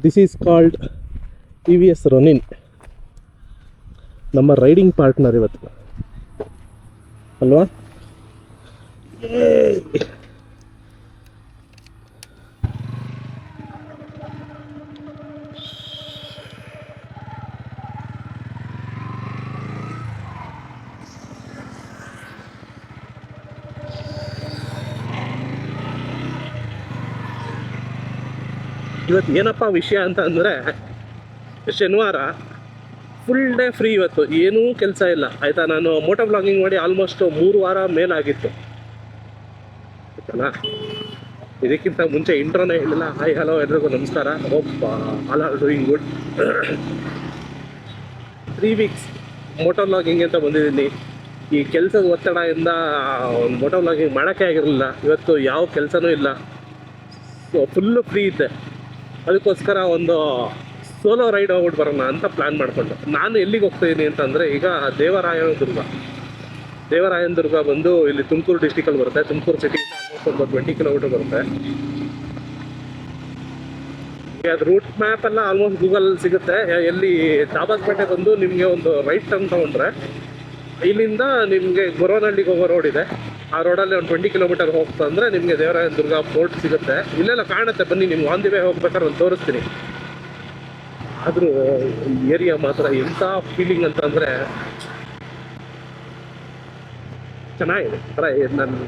This is called TVS ರೊನಿನ್. ನಮ್ಮ riding partner ಇವತ್ತು ಅಲ್ವಾ. ಇವತ್ತು ಏನಪ್ಪ ವಿಷಯ ಅಂತ ಅಂದರೆ, ಶನಿವಾರ ಫುಲ್ ಡೇ ಫ್ರೀ ಇವತ್ತು, ಏನೂ ಕೆಲಸ ಇಲ್ಲ ಆಯಿತಾ. ನಾನು ಮೋಟೋ ಬ್ಲಾಗಿಂಗ್ ಮಾಡಿ ಆಲ್ಮೋಸ್ಟ್ 3 ವಾರ ಮೇಲಾಗಿತ್ತು ಆಯ್ತಲ್ಲ. ಇದಕ್ಕಿಂತ ಮುಂಚೆ ಇಂಟ್ರೋನೇ ಹೇಳಿಲ್ಲ. ಹಾಯ್ ಹಲೋ ಎಲ್ರಿಗೂ ನಮಸ್ಕಾರ. Hope all are doing good. 3 weeks moto blogging ಅಂತ ಬಂದಿದ್ದೀನಿ. ಈ ಕೆಲಸದ ಒತ್ತಡದಿಂದ ಮೋಟೋ ಬ್ಲಾಗಿಂಗ್ ಮಾಡೋಕ್ಕೆ ಆಗಿರಲಿಲ್ಲ. ಇವತ್ತು ಯಾವ ಕೆಲಸನೂ ಇಲ್ಲ, ಸೊ ಫುಲ್ಲು ಫ್ರೀ ಇದ್ದೆ. ಅದಕ್ಕೋಸ್ಕರ ಒಂದು ಸೋಲೋ ರೈಡ್ ಹೋಗ್ಬಿಟ್ಟು ಬರೋಣ ಅಂತ ಪ್ಲ್ಯಾನ್ ಮಾಡಿಕೊಂಡು ನಾನು ಎಲ್ಲಿಗೆ ಹೋಗ್ತಾಯಿದ್ದೀನಿ ಅಂತಂದರೆ, ಈಗ ದೇವರಾಯನ ದುರ್ಗ ಬಂದು ಇಲ್ಲಿ ತುಮಕೂರು ಡಿಸ್ಟಿಕಲ್ಲಿ ಬರುತ್ತೆ. ತುಮಕೂರು ಸಿಟಿಯಿಂದ ಆಲ್ಮೋಸ್ಟ್ ಒಂದು 20 ಕಿಲೋಮೀಟರ್ ಬರುತ್ತೆ. ಈಗ ಅದು ರೂಟ್ ಮ್ಯಾಪ್ ಎಲ್ಲ ಆಲ್ಮೋಸ್ಟ್ ಗೂಗಲಲ್ಲಿ ಸಿಗುತ್ತೆ. ಎಲ್ಲಿ ದಾಬಾಸ್ಪೇಟೆ ಬಂದು ನಿಮಗೆ ಒಂದು ರೈಟ್ ಟರ್ನ್ ತೊಗೊಂಡ್ರೆ ಇಲ್ಲಿಂದ ನಿಮಗೆ ಗೊರವನಹಳ್ಳಿಗೆ ಹೋಗೋ ರೋಡ್ ಇದೆ. ಆ ರೋಡಲ್ಲಿ ಒಂದು 20 ಕಿಲೋಮೀಟರ್ ಹೋಗ್ತಾ ಅಂದರೆ ನಿಮಗೆ ದೇವರಾಯನ ದುರ್ಗ ಫೋರ್ಟ್ ಸಿಗುತ್ತೆ. ಇಲ್ಲೆಲ್ಲ ಕಾಣುತ್ತೆ, ಬನ್ನಿ ನಿಮ್ಗೆ ಆನ್ ದಿ ವೇ ಹೋಗ್ಬೇಕಾದ್ರೆ ಒಂದು ತೋರಿಸ್ತೀನಿ. ಆದರೂ ಏರಿಯಾ ಮಾತ್ರ ಎಂಥ ಫೀಲಿಂಗ್ ಅಂತಂದರೆ ಚೆನ್ನಾಗಿದೆ. ನನ್ನ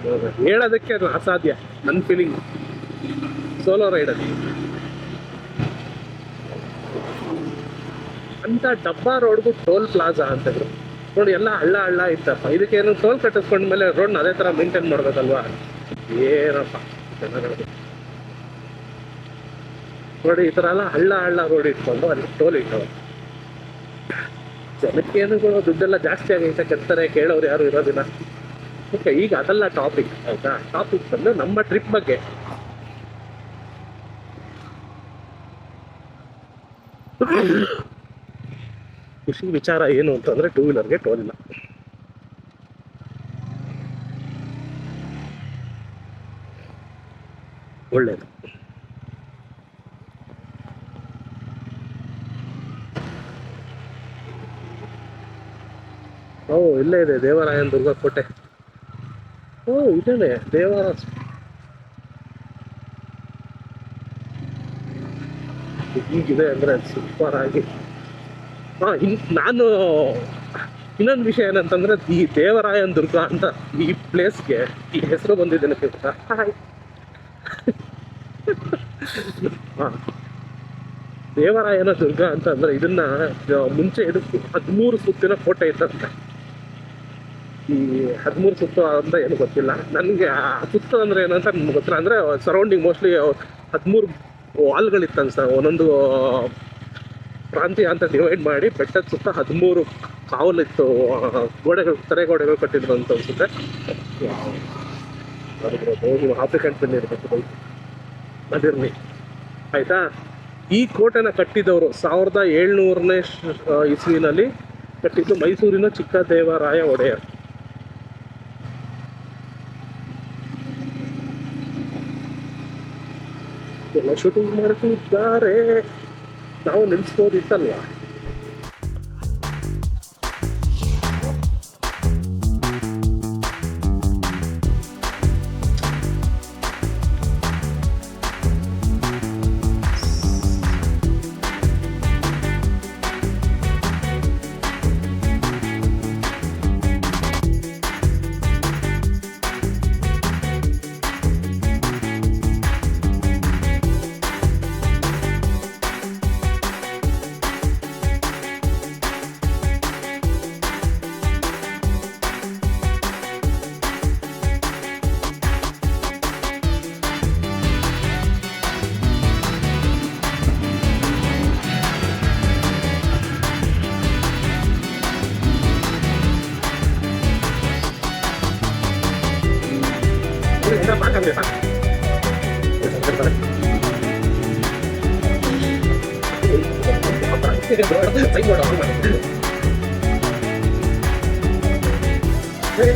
ಹೇಳೋದಕ್ಕೆ ಅಸಾಧ್ಯ ನನ್ನ ಫೀಲಿಂಗ್ ಸೋಲೋ ರೈಡಲ್ಲಿ. ಅಂತ ಡಬ್ಬಾ ರೋಡ್ಗೂ ಟೋಲ್ ಪ್ಲಾಜಾ ಅಂತಿದ್ರು ನೋಡಿ. ಎಲ್ಲ ಹಳ್ಳ ಇತ್ತಪ್ಪ. ಇದಕ್ಕೇನು ಟೋಲ್ ಕಟ್ಟಿಸ್ಕೊಂಡ್ಮೇಲೆ ರೋಡ್ನ ಅದೇ ಥರ ಮೇಂಟೈನ್ ಮಾಡ್ಬೇಕಲ್ವಾ. ಏನಪ್ಪ ಚೆನ್ನಾಗಿ ನೋಡಿ, ಈ ಥರ ಎಲ್ಲ ಹಳ್ಳ ರೋಡ್ ಇಟ್ಕೊಂಡು ಅಲ್ಲಿ ಟೋಲ್ ಇಟ್ಟವು. ಜನಕ್ಕೇನು ದುಡ್ಡೆಲ್ಲ ಜಾಸ್ತಿ ಆಗೈತೆ, ಕೆತ್ತಾರೆ, ಕೇಳೋರು ಯಾರು ಇರೋದಿಲ್ಲ. ಓಕೆ, ಈಗ ಅದೆಲ್ಲ ಟಾಪಿಕ್ ಆಯಿತಾ. ಟಾಪಿಕ್ ಬಂದು ನಮ್ಮ ಟ್ರಿಪ್ ಬಗ್ಗೆ. ಖುಷಿ ವಿಚಾರ ಏನು ಅಂತಂದರೆ, 2 ವೀಲರ್ಗೆ ಟೋಲ್ ಇಲ್ಲ. ಒಳ್ಳೇದು. ಇಲ್ಲೇ ಇದೆ ದೇವರಾಯನ ದುರ್ಗ ಕೋಟೆ. ಇದೇನೆ ದೇವರ ಹೀಗಿದೆ ಅಂದರೆ ಸೂಪರ್ ಆಗಿ. ನಾನು ಇನ್ನೊಂದು ವಿಷಯ ಏನಂತಂದರೆ, ಈ ದೇವರಾಯನ ದುರ್ಗ ಅಂತ ಈ ಪ್ಲೇಸ್ಗೆ ಈ ಹೆಸರು ಬಂದಿದ್ದೇನೆ ಗೊತ್ತಾ. ದೇವರಾಯನ ದುರ್ಗ ಅಂತಂದರೆ ಇದನ್ನ ಮುಂಚೆ ಇದಕ್ಕೆ 13 ಸುತ್ತಿನ ಕೋಟೆ ಇತ್ತಂತೆ. ಈ 13 ಸುತ್ತು ಅಂತ ಏನು ಗೊತ್ತಿಲ್ಲ ನನಗೆ. ಸುತ್ತು ಅಂದರೆ ಏನಂತ ನಮ್ಗೆ ಗೊತ್ತಿಲ್ಲ. ಅಂದರೆ ಸರೌಂಡಿಂಗ್ ಮೋಸ್ಟ್ಲಿ 13 ವಾಲ್ಗಳಿತ್ತಂತ. ಒಂದೊಂದು ಪ್ರಾಂತ್ಯ ಅಂತ ಡಿವೈಡ್ ಮಾಡಿ ಬೆಟ್ಟದ ಸುತ್ತ 13 ಕಾವಲಿತ್ತು, ಗೋಡೆಗಳು, ತಡೆಗೋಡೆಗಳು ಕಟ್ಟಿದ್ರು ಅಂತ ಅನ್ಸುತ್ತೆ. ನೀವು ಆಫ್ರಿಕನ್ ಪೆನ್ ಇರಬೇಕು, ಅದಿರಲಿ ಆಯಿತಾ. ಈ ಕೋಟೆನ ಕಟ್ಟಿದವರು 1700ನೇ ಇಸ್ವಿನಲ್ಲಿ ಕಟ್ಟಿದ್ದು ಮೈಸೂರಿನ ಚಿಕ್ಕದೇವರಾಯ ಒಡೆಯರ್. ಎಲ್ಲ ಶೂಟಿಂಗ್ ಮಾಡ್ತಿದ್ದಾರೆ, ನಾವು ನಿಲ್ಲಿಸ್ಬೋದಿತ್ತಲ್ವಾ. Kita makan ya Pak. Saya